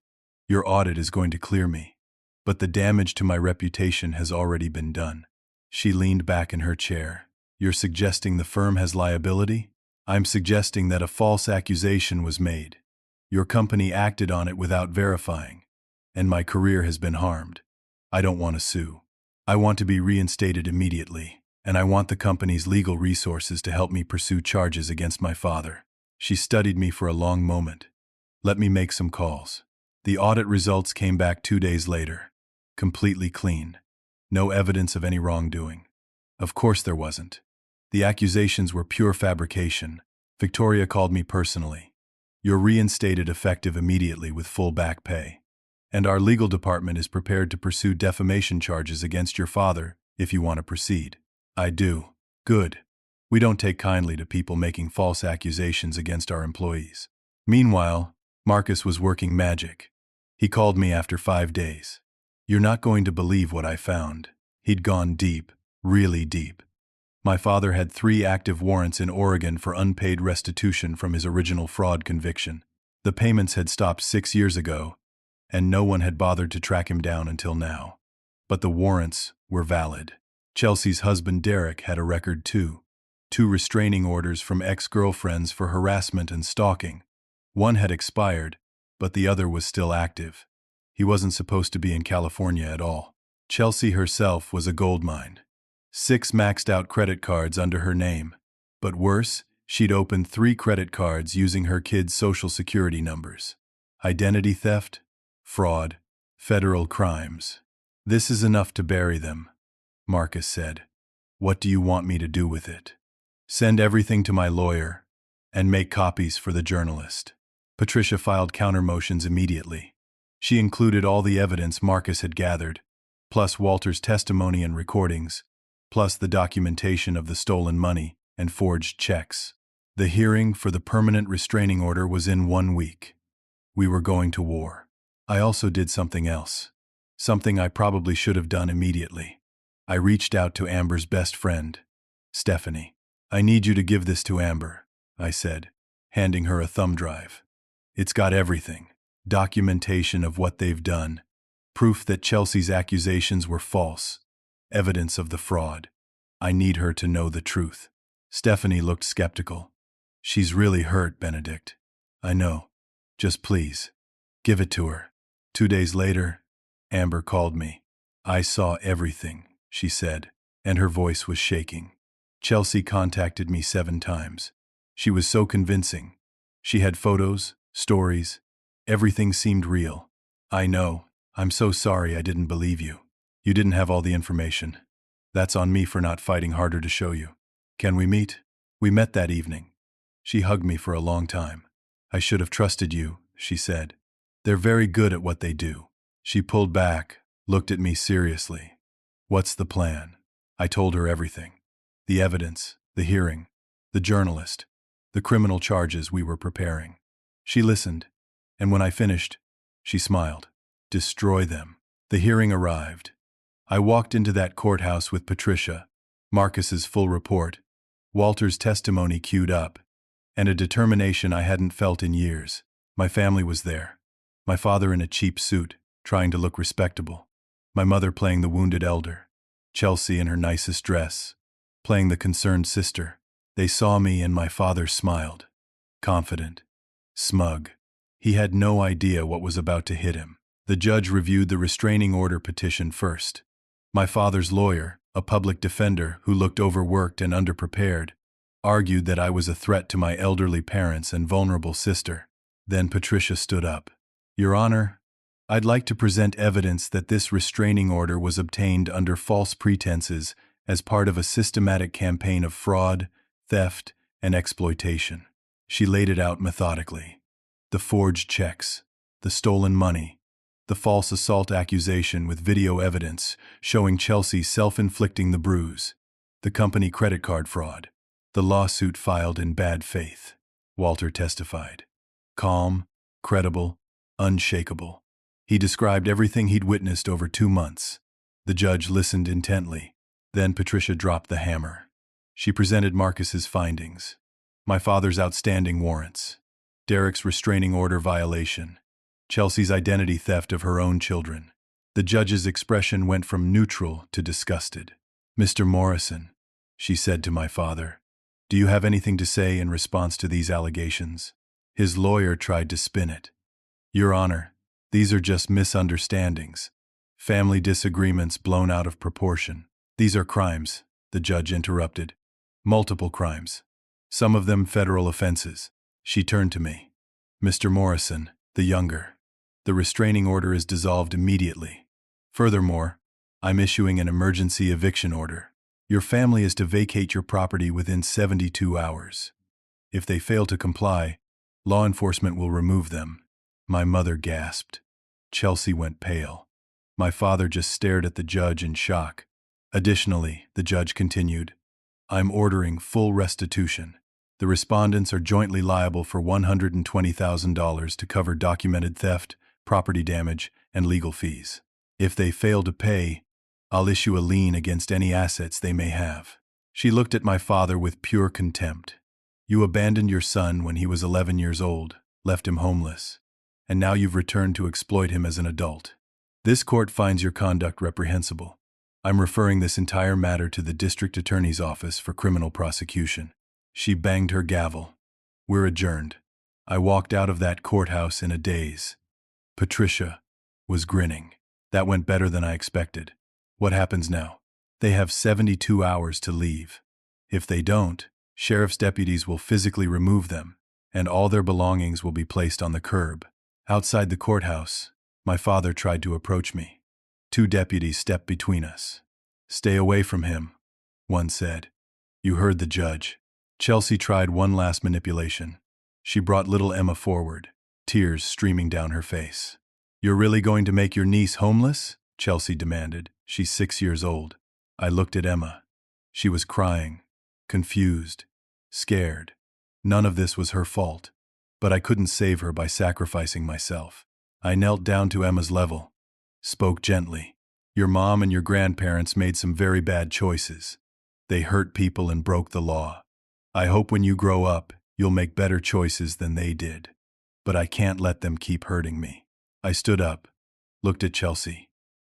Your audit is going to clear me. But the damage to my reputation has already been done. She leaned back in her chair. You're suggesting the firm has liability? I'm suggesting that a false accusation was made. Your company acted on it without verifying, and my career has been harmed. I don't want to sue. I want to be reinstated immediately, and I want the company's legal resources to help me pursue charges against my father. She studied me for a long moment. Let me make some calls. The audit results came back 2 days later. Completely clean. No evidence of any wrongdoing. Of course there wasn't. The accusations were pure fabrication. Victoria called me personally. You're reinstated effective immediately with full back pay. And our legal department is prepared to pursue defamation charges against your father if you want to proceed. I do. Good. We don't take kindly to people making false accusations against our employees. Meanwhile, Marcus was working magic. He called me after 5 days. You're not going to believe what I found. He'd gone deep, really deep. My father had 3 active warrants in Oregon for unpaid restitution from his original fraud conviction. The payments had stopped 6 years ago, and no one had bothered to track him down until now. But the warrants were valid. Chelsea's husband Derek had a record too. 2 restraining orders from ex-girlfriends for harassment and stalking. One had expired, but the other was still active. He wasn't supposed to be in California at all. Chelsea herself was a goldmine. 6 maxed-out credit cards under her name. But worse, she'd opened 3 credit cards using her kids' social security numbers. Identity theft, fraud, federal crimes. This is enough to bury them, Marcus said. What do you want me to do with it? Send everything to my lawyer and make copies for the journalist. Patricia filed counter-motions immediately. She included all the evidence Marcus had gathered, plus Walter's testimony and recordings, plus the documentation of the stolen money and forged checks. The hearing for the permanent restraining order was in 1 week. We were going to war. I also did something else. Something I probably should have done immediately. I reached out to Amber's best friend, Stephanie. I need you to give this to Amber, I said, handing her a thumb drive. It's got everything. Documentation of what they've done. Proof that Chelsea's accusations were false. Evidence of the fraud. I need her to know the truth. Stephanie looked skeptical. She's really hurt, Benedict. I know. Just please, give it to her. 2 days later, Amber called me. I saw everything, she said, and her voice was shaking. Chelsea contacted me 7 times. She was so convincing. She had photos, stories. Everything seemed real. I know. I'm so sorry I didn't believe you. You didn't have all the information. That's on me for not fighting harder to show you. Can we meet? We met that evening. She hugged me for a long time. I should have trusted you, she said. They're very good at what they do. She pulled back, looked at me seriously. What's the plan? I told her everything. The evidence, the hearing, the journalist, the criminal charges we were preparing. She listened, and when I finished, she smiled. Destroy them. The hearing arrived. I walked into that courthouse with Patricia, Marcus's full report, Walter's testimony queued up, and a determination I hadn't felt in years. My family was there. My father in a cheap suit, trying to look respectable. My mother playing the wounded elder. Chelsea in her nicest dress, playing the concerned sister. They saw me and my father smiled. Confident. Smug. He had no idea what was about to hit him. The judge reviewed the restraining order petition first. My father's lawyer, a public defender who looked overworked and underprepared, argued that I was a threat to my elderly parents and vulnerable sister. Then Patricia stood up. Your Honor, I'd like to present evidence that this restraining order was obtained under false pretenses as part of a systematic campaign of fraud, theft, and exploitation. She laid it out methodically. The forged checks, the stolen money, the false assault accusation with video evidence showing Chelsea self-inflicting the bruise, the company credit card fraud, the lawsuit filed in bad faith. Walter testified. Calm, credible, unshakable. He described everything he'd witnessed over 2 months. The judge listened intently. Then Patricia dropped the hammer. She presented Marcus's findings. My father's outstanding warrants. Derek's restraining order violation. Chelsea's identity theft of her own children. The judge's expression went from neutral to disgusted. Mr. Morrison, she said to my father, do you have anything to say in response to these allegations? His lawyer tried to spin it. Your Honor, these are just misunderstandings. Family disagreements blown out of proportion. These are crimes, the judge interrupted. Multiple crimes. Some of them federal offenses. She turned to me. Mr. Morrison, the younger. The restraining order is dissolved immediately. Furthermore, I'm issuing an emergency eviction order. Your family is to vacate your property within 72 hours. If they fail to comply, law enforcement will remove them." My mother gasped. Chelsea went pale. My father just stared at the judge in shock. Additionally, the judge continued, "I'm ordering full restitution. The respondents are jointly liable for $120,000 to cover documented theft, property damage, and legal fees. If they fail to pay, I'll issue a lien against any assets they may have." She looked at my father with pure contempt. "You abandoned your son when he was 11 years old, left him homeless, and now you've returned to exploit him as an adult. This court finds your conduct reprehensible. I'm referring this entire matter to the district attorney's office for criminal prosecution." She banged her gavel. "We're adjourned." I walked out of that courthouse in a daze. Patricia was grinning. "That went better than I expected. What happens now?" "They have 72 hours to leave. If they don't, sheriff's deputies will physically remove them, and all their belongings will be placed on the curb." Outside the courthouse, my father tried to approach me. 2 deputies stepped between us. "Stay away from him," one said. "You heard the judge." Chelsea tried one last manipulation. She brought little Emma forward, tears streaming down her face. "You're really going to make your niece homeless?" Chelsea demanded. "She's 6 years old." I looked at Emma. She was crying, confused, scared. None of this was her fault, but I couldn't save her by sacrificing myself. I knelt down to Emma's level, spoke gently. "Your mom and your grandparents made some very bad choices. They hurt people and broke the law. I hope when you grow up, you'll make better choices than they did. But I can't let them keep hurting me." I stood up, looked at Chelsea.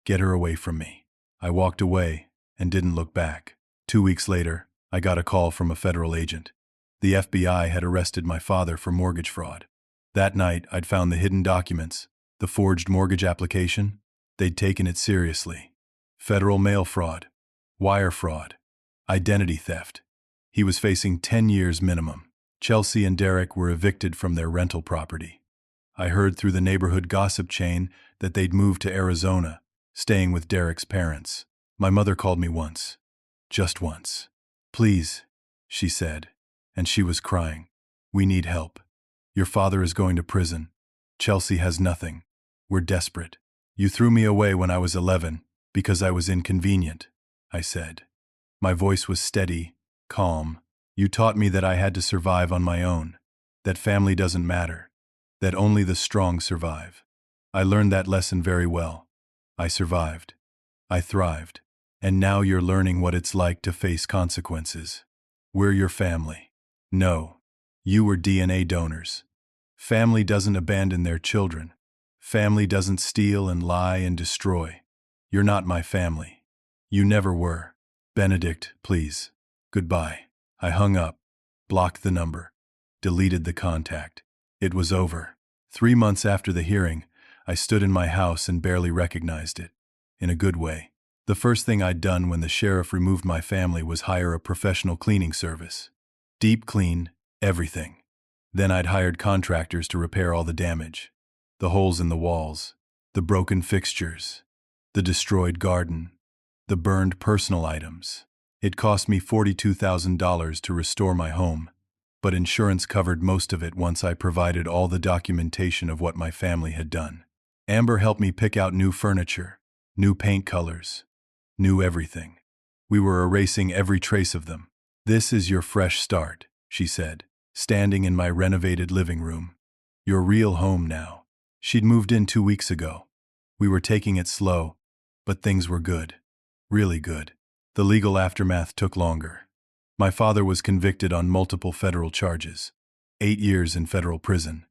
"Get her away from me." I walked away and didn't look back. 2 weeks later, I got a call from a federal agent. The FBI had arrested my father for mortgage fraud. That night, I'd found the hidden documents, the forged mortgage application. They'd taken it seriously. Federal mail fraud, wire fraud, identity theft. He was facing 10 years minimum. Chelsea and Derek were evicted from their rental property. I heard through the neighborhood gossip chain that they'd moved to Arizona, staying with Derek's parents. My mother called me once. Just once. "Please," she said, and she was crying. "We need help. Your father is going to prison. Chelsea has nothing. We're desperate. You threw me away when I was 11 because I was inconvenient," I said. My voice was steady, calm. "You taught me that I had to survive on my own, that family doesn't matter, that only the strong survive. I learned that lesson very well. I survived. I thrived. And now you're learning what it's like to face consequences. We're your family." "No, you were DNA donors. Family doesn't abandon their children. Family doesn't steal and lie and destroy. You're not my family. You never were. Benedict, please. Goodbye." I hung up, blocked the number, deleted the contact. It was over. 3 months after the hearing, I stood in my house and barely recognized it. In a good way. The first thing I'd done when the sheriff removed my family was hire a professional cleaning service. Deep clean, everything. Then I'd hired contractors to repair all the damage. The holes in the walls, the broken fixtures, the destroyed garden, the burned personal items. It cost me $42,000 to restore my home, but insurance covered most of it once I provided all the documentation of what my family had done. Amber helped me pick out new furniture, new paint colors, new everything. We were erasing every trace of them. "This is your fresh start," she said, standing in my renovated living room. "Your real home now." She'd moved in 2 weeks ago. We were taking it slow, but things were good. Really good. The legal aftermath took longer. My father was convicted on multiple federal charges. 8 years in federal prison.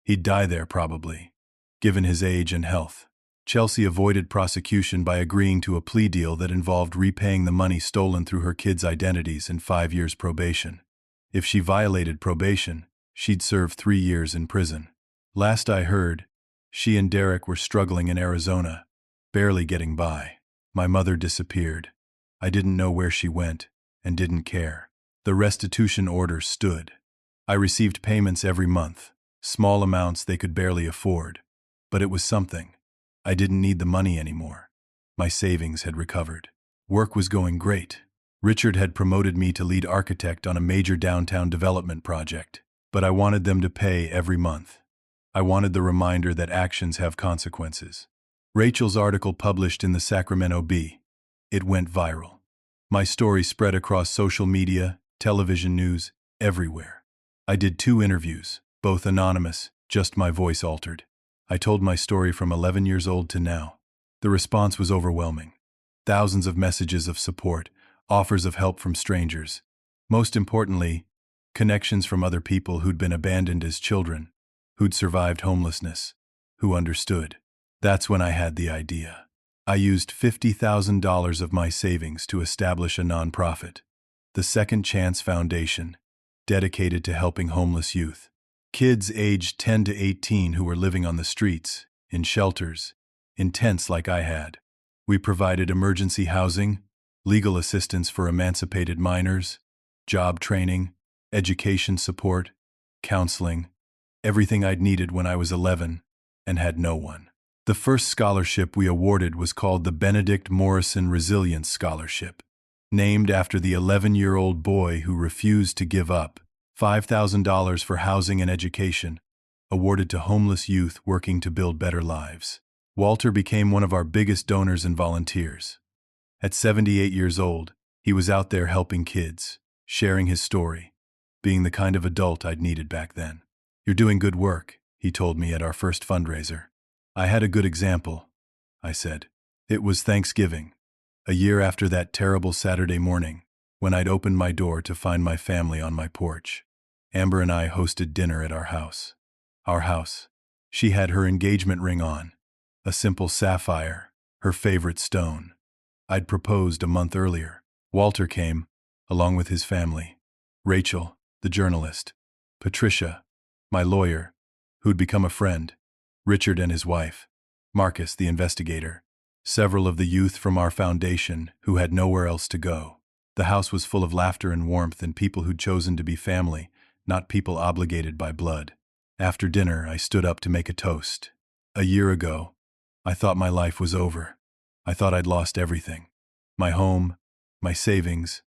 He'd die there probably, given his age and health. Chelsea avoided prosecution by agreeing to a plea deal that involved repaying the money stolen through her kids' identities and 5 years probation. If she violated probation, she'd serve 3 years in prison. Last I heard, she and Derek were struggling in Arizona, barely getting by. My mother disappeared. I didn't know where she went, and didn't care. The restitution order stood. I received payments every month, small amounts they could barely afford. But it was something. I didn't need the money anymore. My savings had recovered. Work was going great. Richard had promoted me to lead architect on a major downtown development project, but I wanted them to pay every month. I wanted the reminder that actions have consequences. Rachel's article published in the Sacramento Bee. It went viral. My story spread across social media, television news, everywhere. I did 2 interviews, both anonymous, just my voice altered. I told my story from 11 years old to now. The response was overwhelming. Thousands of messages of support, offers of help from strangers. Most importantly, connections from other people who'd been abandoned as children, who'd survived homelessness, who understood. That's when I had the idea. I used $50,000 of my savings to establish a nonprofit, the Second Chance Foundation, dedicated to helping homeless youth. Kids aged 10 to 18 who were living on the streets, in shelters, in tents like I had. We provided emergency housing, legal assistance for emancipated minors, job training, education support, counseling, everything I'd needed when I was 11 and had no one. The first scholarship we awarded was called the Benedict Morrison Resilience Scholarship, named after the 11-year-old boy who refused to give up. $5,000 for housing and education, awarded to homeless youth working to build better lives. Walter became one of our biggest donors and volunteers. At 78 years old, he was out there helping kids, sharing his story, being the kind of adult I'd needed back then. "You're doing good work," he told me at our first fundraiser. "I had a good example," I said. It was Thanksgiving, a year after that terrible Saturday morning, when I'd opened my door to find my family on my porch. Amber and I hosted dinner at our house. Our house. She had her engagement ring on, a simple sapphire, her favorite stone. I'd proposed a month earlier. Walter came, along with his family. Rachel, the journalist. Patricia, my lawyer, who'd become a friend. Richard and his wife. Marcus, the investigator. Several of the youth from our foundation who had nowhere else to go. The house was full of laughter and warmth and people who'd chosen to be family, not people obligated by blood. After dinner, I stood up to make a toast. A year ago, I thought my life was over. I thought I'd lost everything. My home, my savings,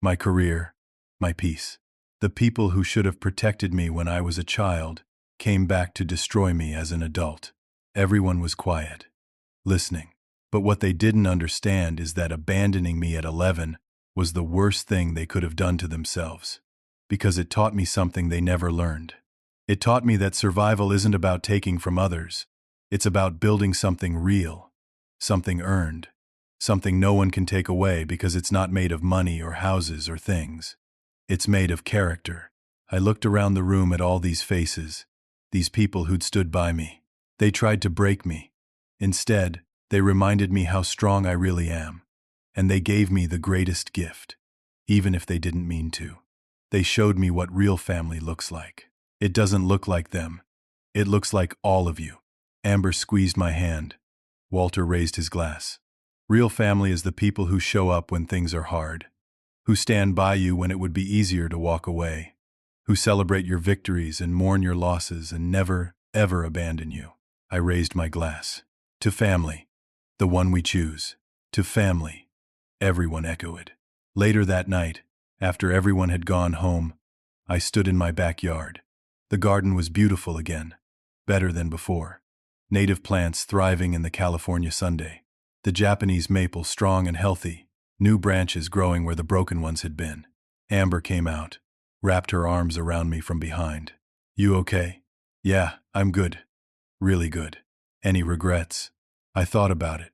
my career, my peace. The people who should have protected me when I was a child came back to destroy me as an adult. Everyone was quiet, listening. But what they didn't understand is that abandoning me at 11 was the worst thing they could have done to themselves, because it taught me something they never learned. It taught me that survival isn't about taking from others. It's about building something real, something earned, something no one can take away because it's not made of money or houses or things. It's made of character. I looked around the room at all these faces, these people who'd stood by me. They tried to break me. Instead, they reminded me how strong I really am. And they gave me the greatest gift, even if they didn't mean to. They showed me what real family looks like. It doesn't look like them. It looks like all of you. Amber squeezed my hand. Walter raised his glass. Real family is the people who show up when things are hard, who stand by you when it would be easier to walk away, who celebrate your victories and mourn your losses and never, ever abandon you. I raised my glass. To family, the one we choose. To family. Everyone echoed. Later that night, after everyone had gone home, I stood in my backyard. The garden was beautiful again, better than before. Native plants thriving in the California Sunday. The Japanese maple strong and healthy, new branches growing where the broken ones had been. Amber came out, wrapped her arms around me from behind. "You okay?" "Yeah, I'm good. Really good." "Any regrets?" I thought about it.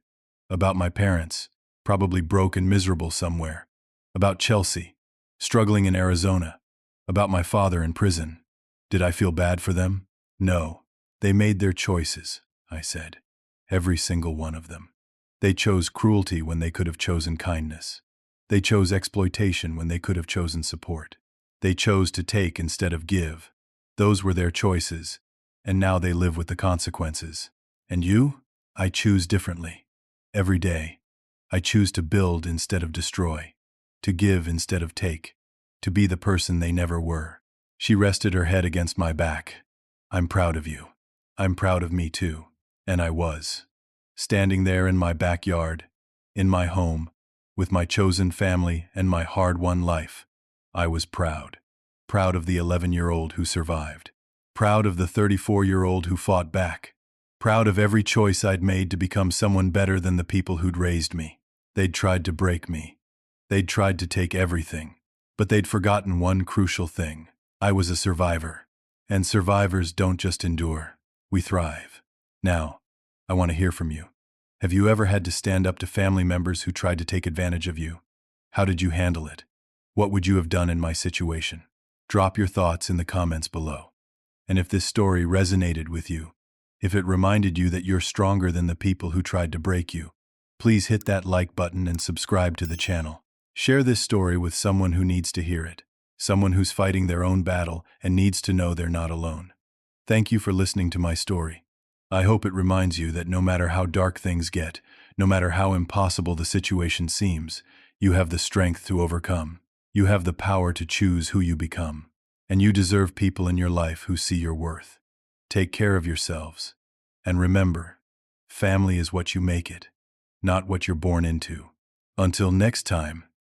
About my parents, probably broke and miserable somewhere. About Chelsea, struggling in Arizona. About my father in prison. Did I feel bad for them? No. They made their choices, I said. Every single one of them. They chose cruelty when they could have chosen kindness. They chose exploitation when they could have chosen support. They chose to take instead of give. Those were their choices, and now they live with the consequences. And you? I choose differently. Every day. I choose to build instead of destroy, to give instead of take, to be the person they never were. She rested her head against my back. "I'm proud of you. I'm proud of me too." And I was. Standing there in my backyard, in my home, with my chosen family and my hard-won life, I was proud. Proud of the 11-year-old who survived. Proud of the 34-year-old who fought back. Proud of every choice I'd made to become someone better than the people who'd raised me. They'd tried to break me. They'd tried to take everything. But they'd forgotten one crucial thing. I was a survivor. And survivors don't just endure. We thrive. Now, I want to hear from you. Have you ever had to stand up to family members who tried to take advantage of you? How did you handle it? What would you have done in my situation? Drop your thoughts in the comments below. And if this story resonated with you, if it reminded you that you're stronger than the people who tried to break you, please hit that like button and subscribe to the channel. Share this story with someone who needs to hear it, someone who's fighting their own battle and needs to know they're not alone. Thank you for listening to my story. I hope it reminds you that no matter how dark things get, no matter how impossible the situation seems, you have the strength to overcome. You have the power to choose who you become. And you deserve people in your life who see your worth. Take care of yourselves. And remember, family is what you make it, not what you're born into. Until next time,